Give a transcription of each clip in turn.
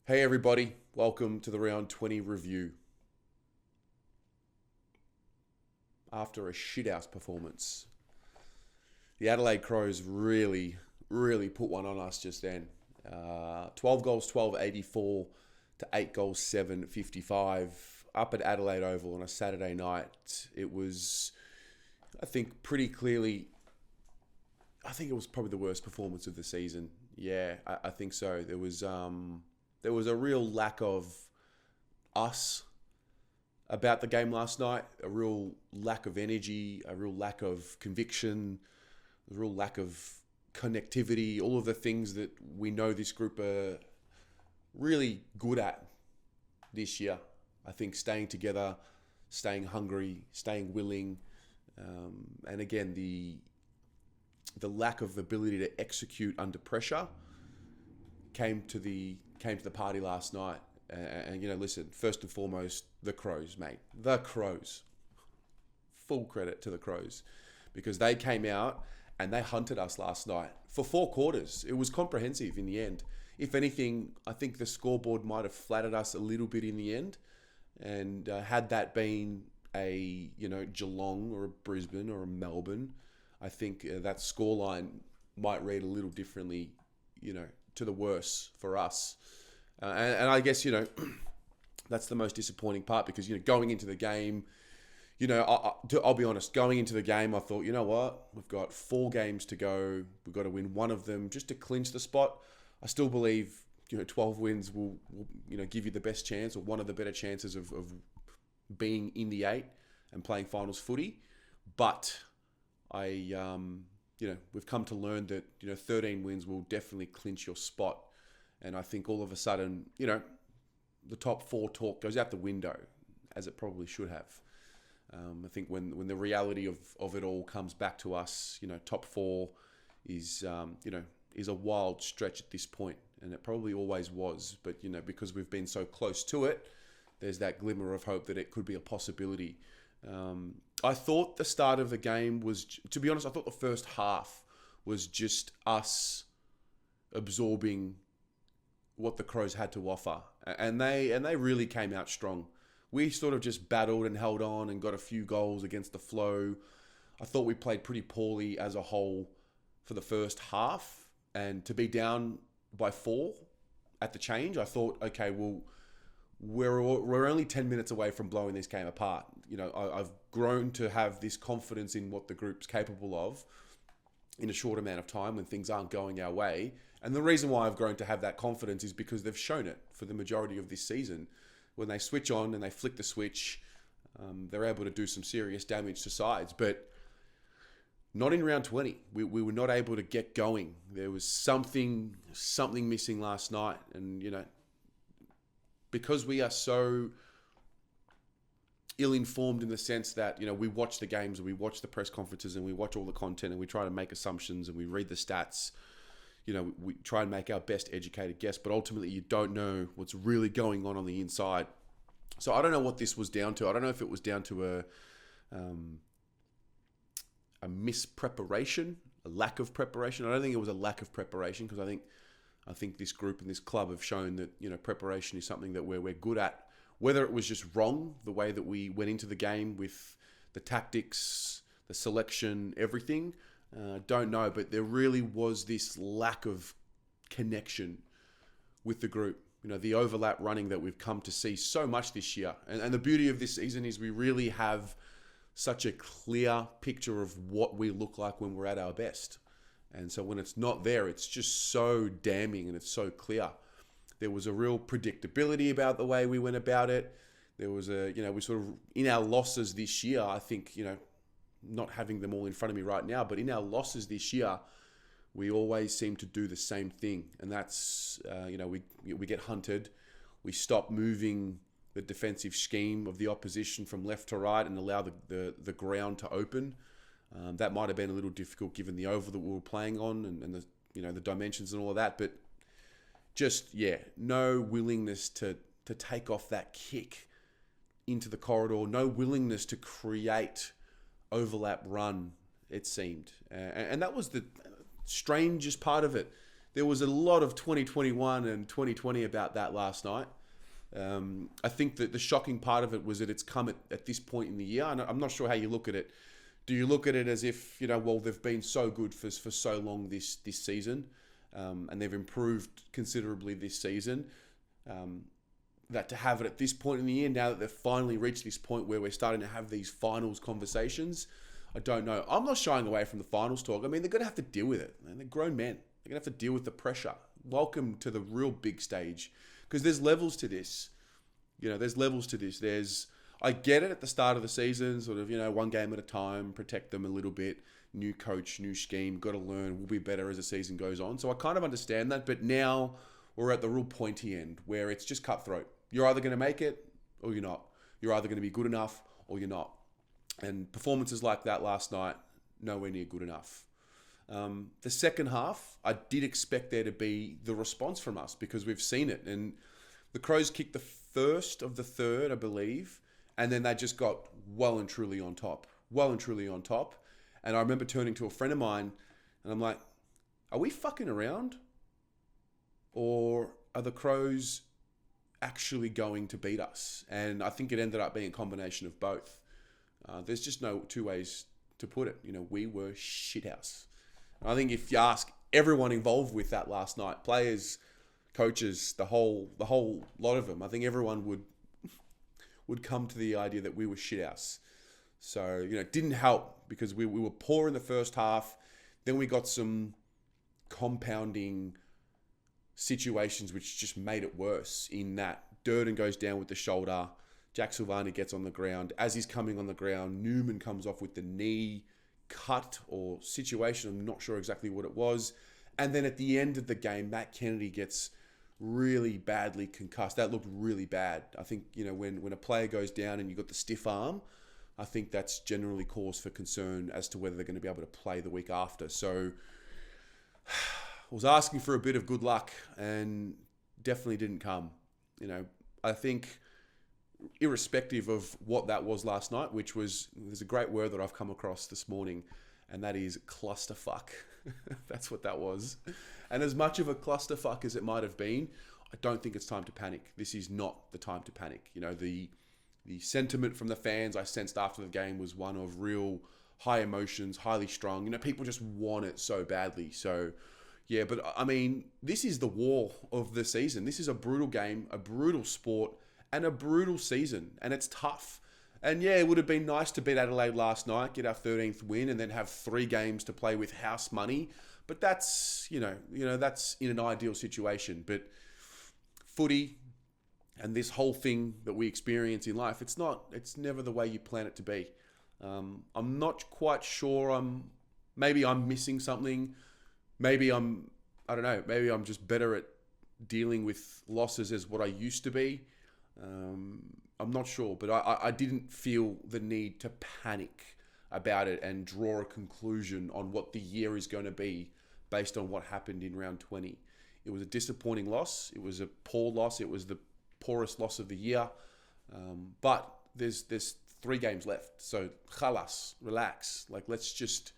Hey everybody, welcome to the round 20 review. After a shithouse performance, the Adelaide Crows really put one on us just then. 12 goals, 12.84 to 8 goals, 7.55 up at Adelaide Oval on a Saturday night. It was, I think, pretty clearly, I think it was probably the worst performance of the season. Yeah, I think so. There was a real lack of us about the game last night, a real lack of energy, a real lack of conviction, a real lack of connectivity, all of the things that we know this group are really good at this year. I think staying together, staying hungry, staying willing, and again the lack of ability to execute under pressure came to the party last night. And listen, first and foremost, the Crows, mate. The Crows. Full credit to the Crows because they came out and they hunted us last night for 4 quarters. It was comprehensive in the end. If anything, I think the scoreboard might have flattered us a little bit in the end. And had that been a Geelong or a Brisbane or a Melbourne, I think that scoreline might read a little differently, to the worse for us. And I guess, that's the most disappointing part because, going into the game, I'll be honest, going into the game, I thought, you know what, we've got 4 games to go. We've got to win one of them just to clinch the spot. I still believe, 12 wins will give you the best chance or one of the better chances of being in the 8 and playing finals footy. But we've come to learn that, 13 wins will definitely clinch your spot. And I think all of a sudden, the top 4 talk goes out the window, as it probably should have. I think when the reality of it all comes back to us, top 4 is a wild stretch at this point, and it probably always was. But because we've been so close to it, there's that glimmer of hope that it could be a possibility. I thought the start of the game was, to be honest, I thought the first half was just us absorbing what the Crows had to offer, and they really came out strong. We sort of just battled and held on and got a few goals against the flow. I thought we played pretty poorly as a whole for the first half, and to be down by 4 at the change, I thought, okay, well, we're only 10 minutes away from blowing this game apart. I've grown to have this confidence in what the group's capable of in a short amount of time when things aren't going our way. And the reason why I've grown to have that confidence is because they've shown it for the majority of this season. When they switch on and they flick the switch, they're able to do some serious damage to sides. But not in round 20. We were not able to get going. There was something missing last night. And, because we are so ill-informed in the sense that, we watch the games and we watch the press conferences and we watch all the content and we try to make assumptions and we read the stats. We try and make our best educated guess, but ultimately you don't know what's really going on the inside. So I don't know what this was down to. I don't know if it was down to a mispreparation, a lack of preparation. I don't think it was a lack of preparation because I think this group and this club have shown that preparation is something that we're good at. Whether it was just wrong the way that we went into the game with the tactics, the selection, everything. Don't know, but there really was this lack of connection with the group. The overlap running that we've come to see so much this year. And the beauty of this season is we really have such a clear picture of what we look like when we're at our best. And so when it's not there, it's just so damning and it's so clear. There was a real predictability about the way we went about it. There was we sort of, in our losses this year, I think, not having them all in front of me right now, but in our losses this year, we always seem to do the same thing. And that's, we get hunted. We stop moving the defensive scheme of the opposition from left to right and allow the ground to open. That might have been a little difficult given the oval that we were playing on and the dimensions and all of that. But just, no willingness to take off that kick into the corridor, no willingness to create overlap run, it seemed. And that was the strangest part of it. there was a lot of 2021 and 2020 about that last night. I think that the shocking part of it was that it's come at this point in the year. And I'm not sure how you look at it. Do you look at it as if, well, they've been so good for so long this season, and they've improved considerably this season, that to have it at this point in the year, now that they've finally reached this point where we're starting to have these finals conversations, I don't know. I'm not shying away from the finals talk. I mean, they're going to have to deal with it. They're grown men. They're going to have to deal with the pressure. Welcome to the real big stage. Because there's levels to this. There's levels to this. I get it at the start of the season, sort of, one game at a time, protect them a little bit. New coach, new scheme, got to learn. We'll be better as the season goes on. So I kind of understand that. But now we're at the real pointy end where it's just cutthroat. You're either going to make it or you're not. You're either going to be good enough or you're not. And performances like that last night, nowhere near good enough. The second half, I did expect there to be the response from us because we've seen it. And the Crows kicked the first of the third, I believe, and then they just got well and truly on top. And I remember turning to a friend of mine and I'm like, are we fucking around? Or are the Crows actually going to beat us? And I think it ended up being a combination of both. There's just no two ways to put it. We were shithouse. I think if you ask everyone involved with that last night, players, coaches, the whole lot of them, I think everyone would come to the idea that we were shithouse. So, it didn't help because we were poor in the first half. Then we got some compounding situations which just made it worse in that Durden goes down with the shoulder. Jack Silvani gets on the ground. As he's coming on the ground, Newman comes off with the knee cut or situation. I'm not sure exactly what it was. And then at the end of the game, Matt Kennedy gets really badly concussed. That looked really bad. I think, when a player goes down and you've got the stiff arm, I think that's generally cause for concern as to whether they're going to be able to play the week after. So I was asking for a bit of good luck and definitely didn't come. I think irrespective of what that was last night, which was, there's a great word that I've come across this morning, and that is clusterfuck. That's what that was. And as much of a clusterfuck as it might have been, I don't think it's time to panic. This is not the time to panic. The sentiment from the fans I sensed after the game was one of real high emotions, highly strung. People just want it so badly. So, yeah, but I mean, this is the war of the season. This is a brutal game, a brutal sport, and a brutal season, and it's tough. And yeah, it would have been nice to beat Adelaide last night, get our 13th win, and then have 3 games to play with house money. But that's, that's in an ideal situation. But footy and this whole thing that we experience in life, it's never the way you plan it to be. I'm not quite sure. Maybe I'm missing something. Maybe I don't know. Maybe I'm just better at dealing with losses as what I used to be. I'm not sure, but I didn't feel the need to panic about it and draw a conclusion on what the year is going to be based on what happened in round 20. It was a disappointing loss. It was a poor loss. It was the poorest loss of the year. But there's 3 games left. So khalas, relax. Let's just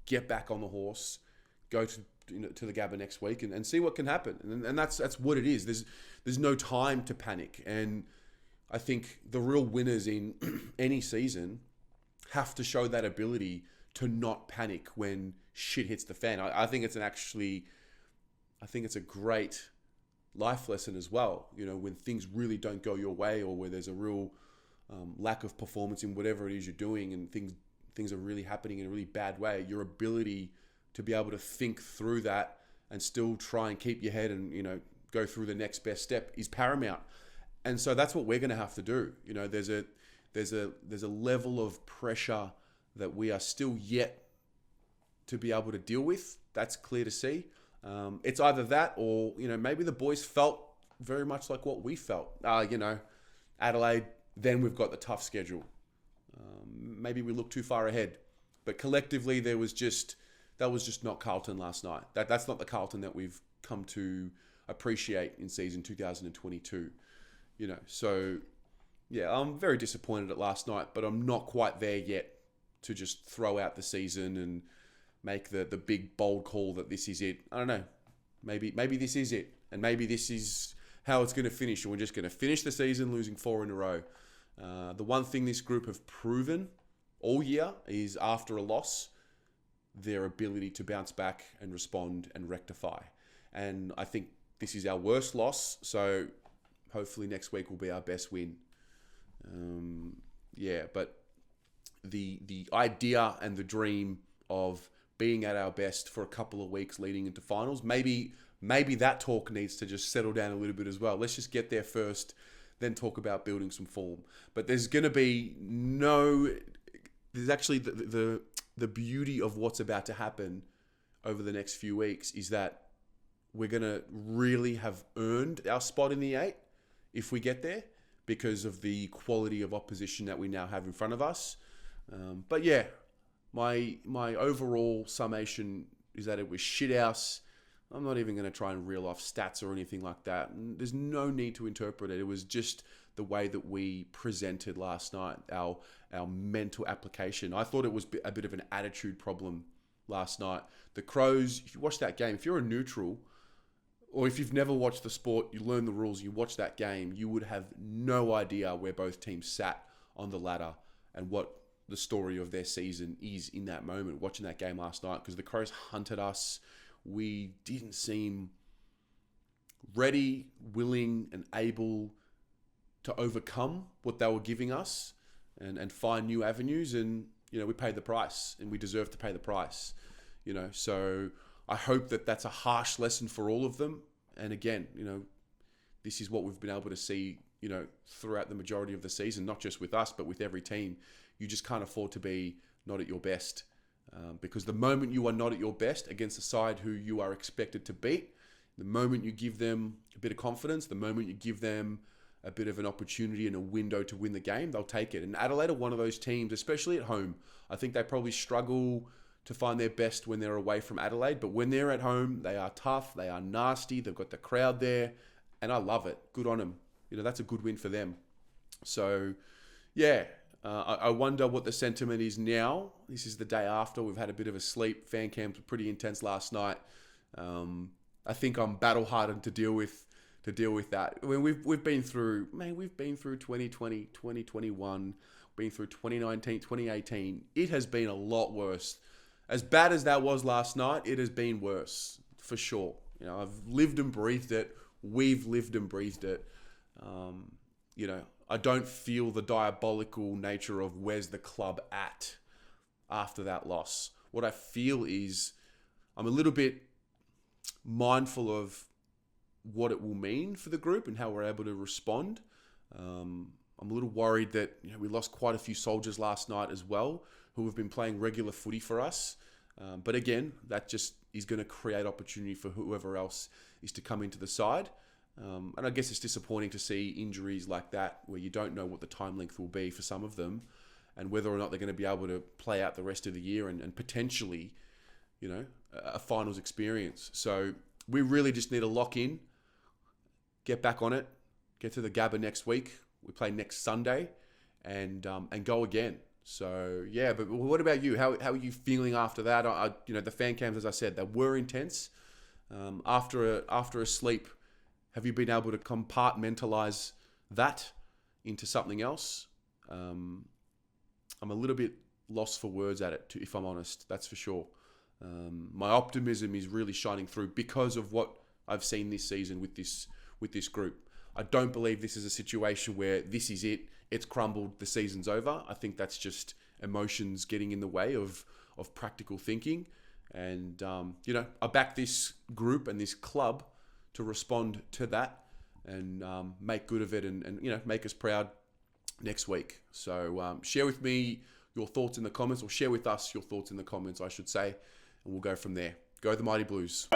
get back on the horse, go to the Gabba next week and see what can happen. And that's what it is. There's no time to panic. And I think the real winners in any season have to show that ability to not panic when shit hits the fan. I think it's a great life lesson as well. When things really don't go your way, or where there's a real lack of performance in whatever it is you're doing, and things are really happening in a really bad way, your ability to be able to think through that and still try and keep your head and, go through the next best step is paramount. And so that's what we're going to have to do. There's a level of pressure that we are still yet to be able to deal with. That's clear to see. It's either that or, maybe the boys felt very much like what we felt. Adelaide, then we've got the tough schedule. Maybe we look too far ahead. But collectively, that was just not Carlton last night. That's not the Carlton that we've come to appreciate in season 2022. So yeah, I'm very disappointed at last night, but I'm not quite there yet to just throw out the season and make the big bold call that this is it. I don't know. maybe this is it, and maybe this is how it's going to finish, and we're just going to finish the season losing 4 in a row. The one thing this group have proven all year is after a loss, their ability to bounce back and respond and rectify. And I think this is our worst loss, so hopefully next week will be our best win. But the idea and the dream of being at our best for a couple of weeks leading into finals, maybe that talk needs to just settle down a little bit as well. Let's just get there first, then talk about building some form. But there's going to be there's actually the beauty of what's about to happen over the next few weeks is that we're going to really have earned our spot in the 8 if we get there because of the quality of opposition that we now have in front of us. But yeah, my overall summation is that it was shithouse. I'm not even going to try and reel off stats or anything like that. There's no need to interpret it. It was just the way that we presented last night, our mental application. I thought it was a bit of an attitude problem last night. The Crows, if you watch that game, if you're a neutral, or if you've never watched the sport, you learn the rules, you watch that game, you would have no idea where both teams sat on the ladder and what the story of their season is in that moment, watching that game last night, because the Crows hunted us. We didn't seem ready, willing, and able to overcome what they were giving us and find new avenues. And, we paid the price, and we deserve to pay the price, So I hope that that's a harsh lesson for all of them. And again, this is what we've been able to see, throughout the majority of the season, not just with us, but with every team. You just can't afford to be not at your best. Because the moment you are not at your best against a side who you are expected to beat, the moment you give them a bit of confidence, the moment you give them a bit of an opportunity and a window to win the game, they'll take it. And Adelaide are one of those teams, especially at home. I think they probably struggle to find their best when they're away from Adelaide, but when they're at home, they are tough, they are nasty, they've got the crowd there, and I love it. Good on them. That's a good win for them. So, yeah. I wonder what the sentiment is now. This is the day after. We've had a bit of a sleep. Fan camps were pretty intense last night. I think I'm battle hardened to deal with that. I mean, we've been through 2020, 2021, been through 2019, 2018. It has been a lot worse. As bad as that was last night, it has been worse for sure. I've lived and breathed it. We've lived and breathed it. I don't feel the diabolical nature of where's the club at after that loss. What I feel is I'm a little bit mindful of what it will mean for the group and how we're able to respond. I'm a little worried that we lost quite a few soldiers last night as well who have been playing regular footy for us. But again, that just is going to create opportunity for whoever else is to come into the side. And I guess it's disappointing to see injuries like that where you don't know what the time length will be for some of them and whether or not they're going to be able to play out the rest of the year and potentially, a finals experience. So we really just need to lock in, get back on it, get to the Gabba next week. We play next Sunday and go again. So, yeah, but what about you? How are you feeling after that? The fan cams, as I said, they were intense. After a sleep, have you been able to compartmentalize that into something else? I'm a little bit lost for words at it, if I'm honest. That's for sure. My optimism is really shining through because of what I've seen this season with this group. I don't believe this is a situation where this is it. It's crumbled. The season's over. I think that's just emotions getting in the way of practical thinking. And I back this group and this club to respond to that and make good of it and make us proud next week. So share with me your thoughts in the comments, or share with us your thoughts in the comments, I should say, and we'll go from there. Go the Mighty Blues.